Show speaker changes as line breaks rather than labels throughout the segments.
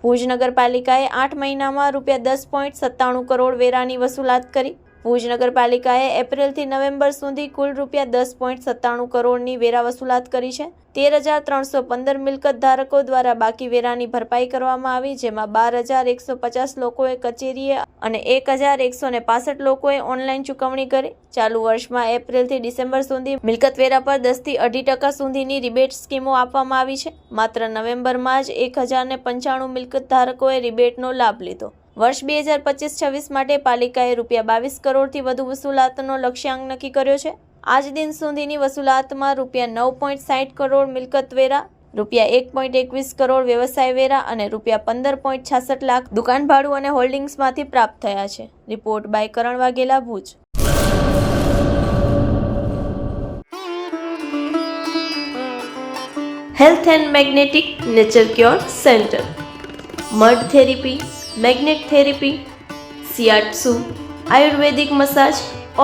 ભુજ નગરપાલિકાએ 8 મહિનામાં ₹10.97 કરોડ વેરાની વસૂલાત કરી. ભુજ નગરપાલિકાએ એપ્રિલથી નવેમ્બર સુધી કુલ ₹10.97 કરોડની વેરા વસૂલાત કરી છે. 13,315 મિલકત ધારકો દ્વારા બાકી વેરાની ભરપાઈ કરવામાં આવી, જેમાં 12,150 લોકોએ કચેરીએ અને 1,165 લોકોએ ઓનલાઈન ચૂકવણી કરી. ચાલુ વર્ષમાં એપ્રિલથી ડિસેમ્બર સુધી મિલકત વેરા પર 10થી 2.5% સુધીની રિબેટ સ્કીમો આપવામાં આવી છે. માત્ર નવેમ્બરમાં જ 1,095 મિલકત ધારકોએ રિબેટનો લાભ લીધો. વર્ષ 2025-26 માટે પાલિકાએ ₹22 કરોડથી વધુ વસૂલાતનો લક્ષ્યાંક નક્કી કર્યો છે. આજ દિન સુધીની વસૂલાતમાં ₹9.60 કરોડ મિલકત વેરા, ₹1.21 કરોડ વ્યવસાય વેરા અને ₹15.66 લાખ દુકાન ભાડું અને હોલ્ડિંગ્સમાંથી પ્રાપ્ત થયા છે. Report by Karan Vaghela, Bhuj. Health and magnetic nature cure centre. Mud therapy, magnet therapy, shiatsu, Ayurvedic massage,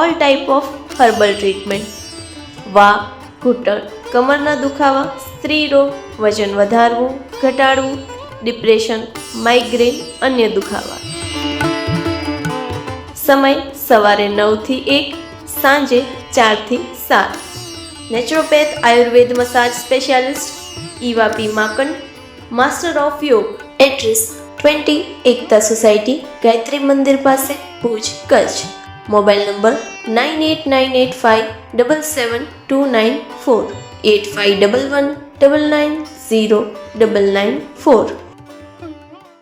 all type of herbal treatment. વા, ઘૂંટણ, કમરના દુખાવા, સ્ત્રી રોગ, વજન વધારવું, ઘટાડવું, ડિપ્રેશન, માઇગ્રેન, અન્ય દુખાવા. સમય સવારે 9 થી 1, સાંજે 4 થી 7. Naturopath Ayurveda massage specialist Eva P Makand, master of યોગ. એડ્રેસ 20 એકતા સોસાયટી, ગાયત્રી મંદિર પાસે, ભુજ, કચ્છ. Mobile number 9898577294 8511990994.